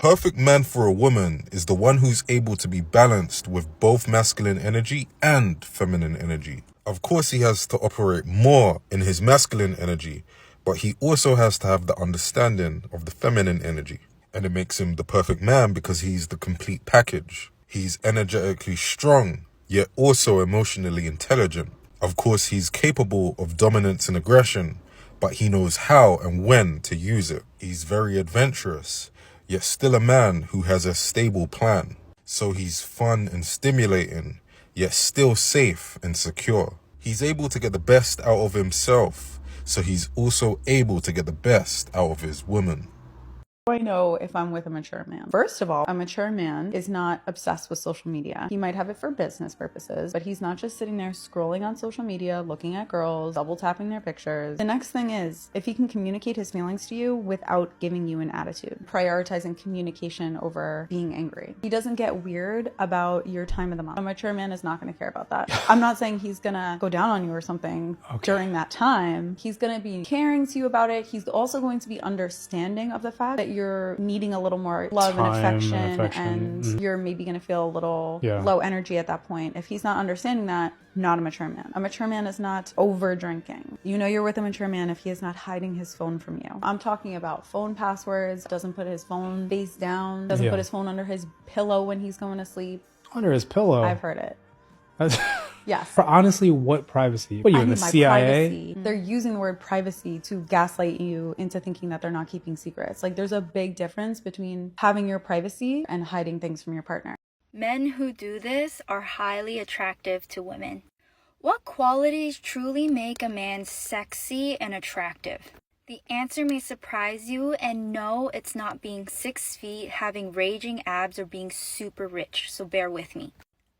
perfect man for a woman is the one who's able to be balanced with both masculine energy and feminine energy. Of course, he has to operate more in his masculine energy, but he also has to have the understanding of the feminine energy. And it makes him the perfect man because he's the complete package. He's energetically strong, yet also emotionally intelligent. Of course, he's capable of dominance and aggression, but he knows how and when to use it. He's very adventurous, yet still a man who has a stable plan. So he's fun and stimulating, yet still safe and secure. He's able to get the best out of himself, so he's also able to get the best out of his woman. I know if I'm with a mature man. First of all, a mature man is not obsessed with social media. He might have it for business purposes, but he's not just sitting there scrolling on social media, looking at girls, double tapping their pictures. The next thing is, if he can communicate his feelings to you without giving you an attitude, prioritizing communication over being angry. He doesn't get weird about your time of the month. A mature man is not going to care about that. I'm not saying he's going to go down on you or something during that time. He's going to be caring to you about it. He's also going to be understanding of the fact that you're needing a little more love and affection, and you're maybe going to feel a little low energy at that point. If he's not understanding that, not a mature man. A mature man is not over drinking. You know you're with a mature man if he is not hiding his phone from you. I'm talking about phone passwords, doesn't put his phone face down, doesn't put his phone under his pillow when he's going to sleep. Under his pillow? I've heard it. Yes. For honestly, what privacy? What are you, in the CIA? Privacy. They're using the word privacy to gaslight you into thinking that they're not keeping secrets. Like, there's a big difference between having your privacy and hiding things from your partner. Men who do this are highly attractive to women. What qualities truly make a man sexy and attractive? The answer may surprise you, and no, it's not being 6 feet, having raging abs, or being super rich, so bear with me.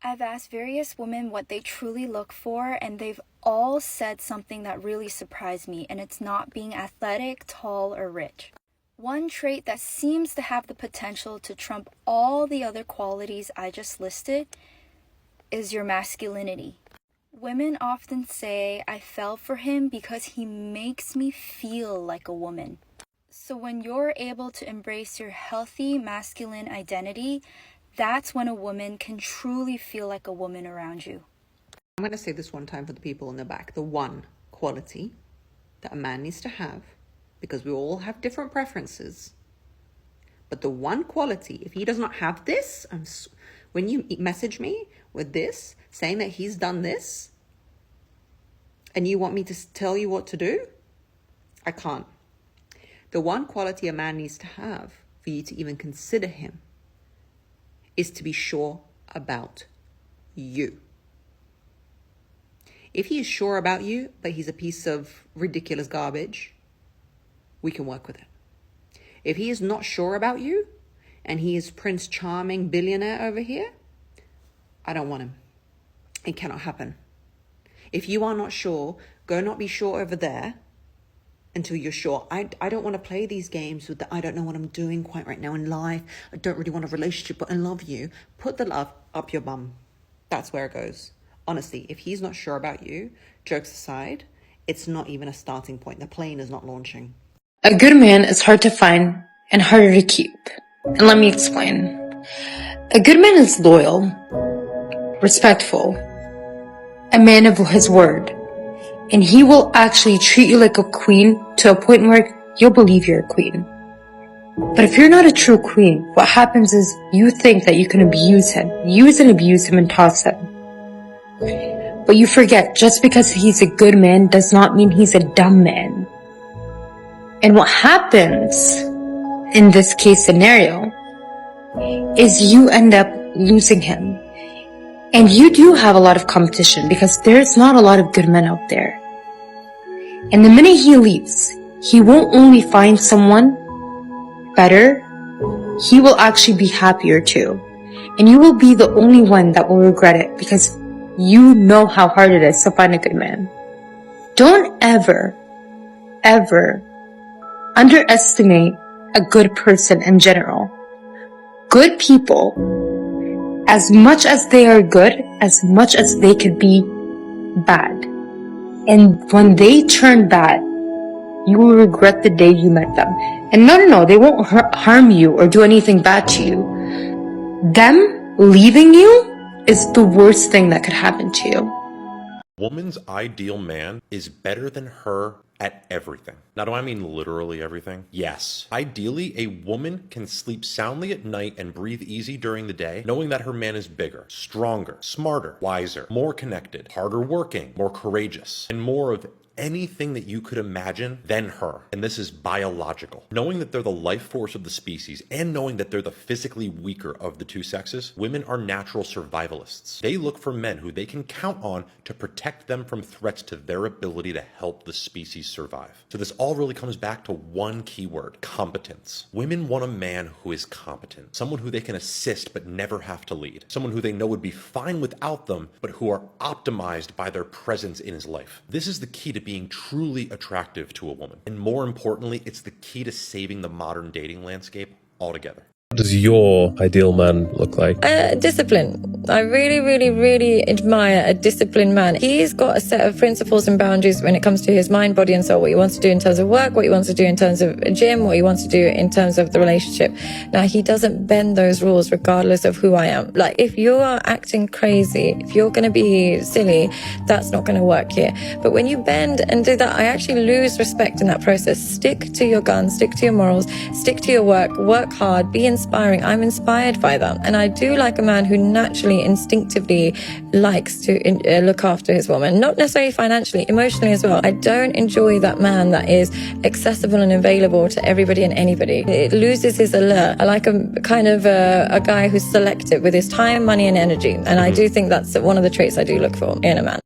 I've asked various women what they truly look for, and they've all said something that really surprised me, and it's not being athletic, tall, or rich. One trait that seems to have the potential to trump all the other qualities I just listed is your masculinity. Women often say, I fell for him because he makes me feel like a woman. So when you're able to embrace your healthy masculine identity, that's when a woman can truly feel like a woman around you. I'm going to say this one time for the people in the back. The one quality that a man needs to have, because we all have different preferences, but the one quality, if he does not have this, when you message me with this, saying that he's done this, and you want me to tell you what to do, I can't. The one quality a man needs to have for you to even consider him is to be sure about you. If he is sure about you, but he's a piece of ridiculous garbage, we can work with it. If he is not sure about you, and he is Prince Charming billionaire over here, I don't want him. It cannot happen. If you are not sure, go not be sure over there until you're sure. I don't want to play these games with the I don't know what I'm doing quite right now in life. I don't really want a relationship, but I love you. Put the love up your bum. That's where it goes. Honestly, if he's not sure about you, jokes aside, it's not even a starting point. The plane is not launching. A good man is hard to find and harder to keep. And let me explain. A good man is loyal, respectful, a man of his word. And he will actually treat you like a queen to a point where you'll believe you're a queen. But if you're not a true queen, what happens is you think that you can abuse him. Use and abuse him and toss him. But you forget, just because he's a good man does not mean he's a dumb man. And what happens in this case scenario is you end up losing him. And you do have a lot of competition because there's not a lot of good men out there. And the minute he leaves, he won't only find someone better, he will actually be happier too. And you will be the only one that will regret it because you know how hard it is to find a good man. Don't ever underestimate a good person in general. Good people, as much as they are good, as much as they could be bad. And when they turn bad, you will regret the day you met them. And no, they won't harm you or do anything bad to you. Them leaving you is the worst thing that could happen to you. Woman's ideal man is better than her at everything. Now, do I mean literally everything? Yes. Ideally, a woman can sleep soundly at night and breathe easy during the day, knowing that her man is bigger, stronger, smarter, wiser, more connected, harder working, more courageous, and more of anything that you could imagine than her. And this is biological. Knowing that they're the life force of the species and knowing that they're the physically weaker of the two sexes, women are natural survivalists. They look for men who they can count on to protect them from threats to their ability to help the species survive. So this all really comes back to one key word: competence. Women want a man who is competent, someone who they can assist but never have to lead, someone who they know would be fine without them but who are optimized by their presence in his life. This is the key to being truly attractive to a woman. And more importantly, it's the key to saving the modern dating landscape altogether. What does your ideal man look like? Discipline. I really admire a disciplined man. He's got a set of principles and boundaries when it comes to his mind, body and soul, what he wants to do in terms of work, what he wants to do in terms of a gym, what he wants to do in terms of the relationship. Now, he doesn't bend those rules regardless of who I am. Like, if you are acting crazy, if you're going to be silly, that's not going to work here. But when you bend and do that, I actually lose respect in that process. Stick to your guns, stick to your morals, stick to your work hard, be inspiring. I'm inspired by that. And I do like a man who naturally, instinctively likes to look after his woman, not necessarily financially, emotionally as well. I don't enjoy that man that is accessible and available to everybody and anybody. It loses his allure. I like a kind of a guy who's selective with his time, money and energy. And I do think that's one of the traits I do look for in a man.